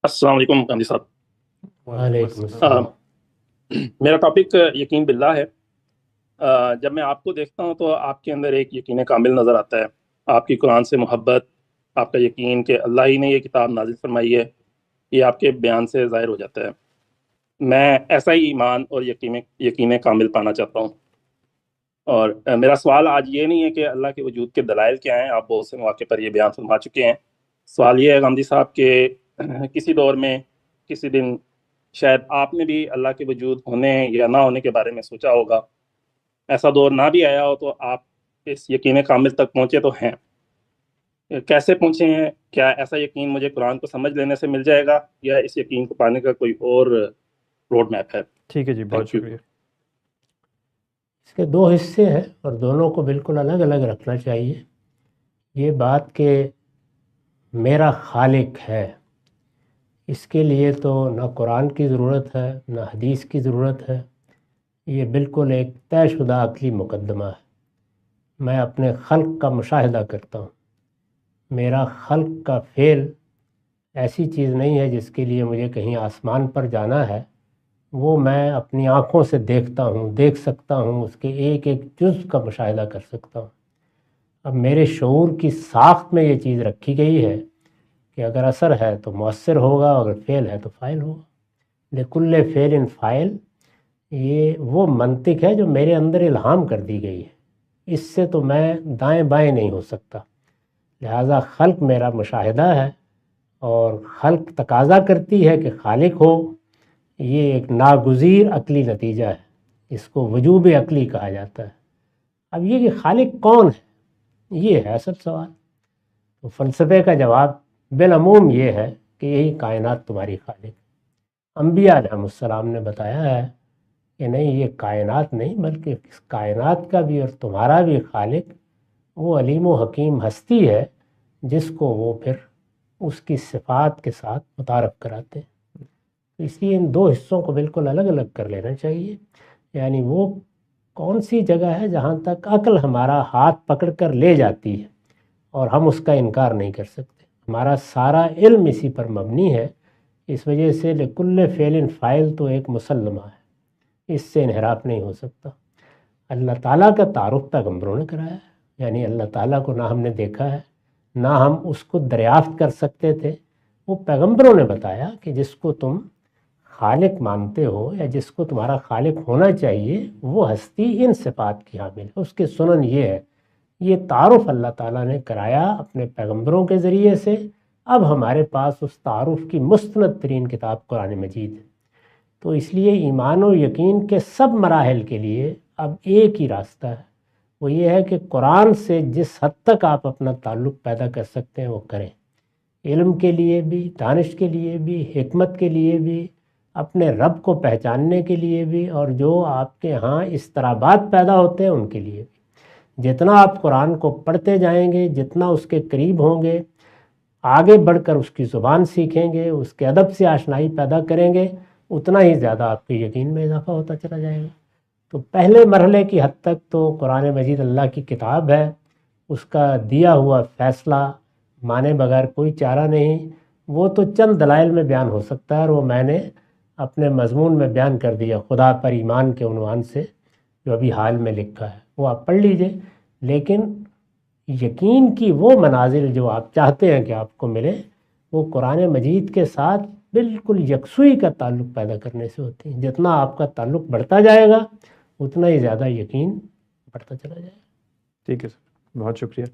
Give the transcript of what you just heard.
अस्सलाम वालेकुम गांधी साहब। वालेकुम अ, अस्सलाम। मेरा टॉपिक यकीन बिल्लाह है। जब मैं आपको देखता हूं तो आपके अंदर एक यकीन कामिल नज़र आता है। आपकी कुरान से मोहब्बत, आपका यकीन कि अल्लाह ही ने ये किताब नाजिल फरमाई है, ये आपके बयान से ज़ाहिर हो जाता है। मैं ऐसा ही ईमान और यकीन यकीन कामिल पाना चाहता हूँ। और मेरा सवाल आज ये नहीं है कि अल्लाह के वजूद के दलाइल क्या हैं, आप बहुत से मौके पर ये बयान फरमा चुके हैं। सवाल ये है गांधी साहब के किसी दौर में, किसी दिन शायद आपने भी अल्लाह के वजूद होने या ना होने के बारे में सोचा होगा। ऐसा दौर ना भी आया हो तो आप इस यकीन कामिल तक पहुंचे तो हैं। कैसे पहुंचे हैं? क्या ऐसा यकीन मुझे कुरान को समझ लेने से मिल जाएगा, या इस यकीन को पाने का कोई और रोड मैप है? ठीक है जी, बहुत थैंक यू। शुक्रिया। इसके दो हिस्से हैं और दोनों को बिल्कुल अलग अलग रखना चाहिए। ये बात कि मेरा खालिक है, इसके लिए तो ना कुरान की ज़रूरत है ना हदीस की ज़रूरत है। ये बिल्कुल एक तयशुदा अक़ली मुकद्दमा है। मैं अपने खल्क़ का मुशाहिदा करता हूँ। मेरा खल्क़ का फ़ेल ऐसी चीज़ नहीं है जिसके लिए मुझे कहीं आसमान पर जाना है। वो मैं अपनी आँखों से देखता हूँ, देख सकता हूँ, उसके एक एक जुज़ का मुशाहिदा कर सकता हूँ। अब मेरे शऊर की साख्त में ये चीज़ रखी गई है कि अगर असर है तो मुअस्सिर होगा, अगर फ़ेल है तो फ़ाइल होगा। लिकुल्ले फ़ेलिन फ़ाइल, ये वो मंतिक है जो मेरे अंदर इल्हाम कर दी गई है। इससे तो मैं दाएं बाएं नहीं हो सकता। लिहाजा खल्क़ मेरा मुशाहिदा है और खल्क़ तकाज़ा करती है कि खालिक हो। ये एक नागुज़ीर अक़ली नतीजा है, इसको वजूब अक़ली कहा जाता है। अब ये कि खालिक कौन है, ये है असल सवाल। तो फ़लसफ़े का जवाब बिलअमूम ये है कि यही कायनात तुम्हारी खालिक। अंबिया अलैहिस्सलाम ने बताया है कि नहीं, ये कायनात नहीं बल्कि इस कायनात का भी और तुम्हारा भी खालिक वो अलीम व हकीम हस्ती है जिसको वो फिर उसकी सिफ़ात के साथ मुतारफ़ कराते हैं। तो इसलिए इन दो हिस्सों को बिल्कुल अलग अलग कर लेना चाहिए। यानी वो कौन सी जगह है जहाँ तक अक्ल हमारा हाथ पकड़ कर ले जाती है और हम उसका इनकार नहीं कर सकते। हमारा सारा इल्म इसी पर मबनी है। इस वजह से लिकुल्ले फ़ेलिन फ़ाइल तो एक मुसल्लमा है, इससे इन्हिराफ नहीं हो सकता। अल्लाह ताला का तारुफ पैगम्बरों ने कराया है। यानी अल्लाह ताला को ना हमने देखा है ना हम उसको दरियाफ्त कर सकते थे। वो पैगम्बरों ने बताया कि जिसको तुम खालिक मानते हो या जिसको तुम्हारा खालिक होना चाहिए वो हस्ती इन सिफ़ात की हामिल है। उसके सुनन ये है। ये तारुफ अल्लाह ताला ने कराया अपने पैगम्बरों के ज़रिए से। अब हमारे पास उस तारुफ की मुस्तनद तरीन किताब कुरान मजीद है। तो इसलिए ईमान और यकीन के सब मराहिल के लिए अब एक ही रास्ता है। वो ये है कि कुरान से जिस हद तक आप अपना ताल्लुक़ पैदा कर सकते हैं वो करें। इल्म के लिए भी, दानिश के लिए भी, हिकमत के लिए भी, अपने रब को पहचानने के लिए भी, और जो आपके यहाँ इस्तराबात पैदा होते हैं उनके लिए भी। जितना आप कुरान को पढ़ते जाएंगे, जितना उसके करीब होंगे, आगे बढ़कर उसकी ज़ुबान सीखेंगे, उसके अदब से आशनाई पैदा करेंगे, उतना ही ज़्यादा आपके यकीन में इजाफ़ा होता चला जाएगा। तो पहले मरहले की हद तक तो कुरान मजीद अल्लाह की किताब है, उसका दिया हुआ फ़ैसला माने बगैर कोई चारा नहीं। वो तो चंद दलाइल में बयान हो सकता है और वो मैंने अपने मज़मून में बयान कर दिया खुदा पर ईमान के उन्वान से, जो अभी हाल में लिखा है, वो आप पढ़ लीजिए। लेकिन यकीन की वो मनाजिल जो आप चाहते हैं कि आपको मिले, वो कुरान मजीद के साथ बिल्कुल यकसुई का ताल्लुक़ पैदा करने से होती हैं। जितना आपका ताल्लुक़ बढ़ता जाएगा उतना ही ज़्यादा यकीन बढ़ता चला जाएगा। ठीक है सर, बहुत शुक्रिया।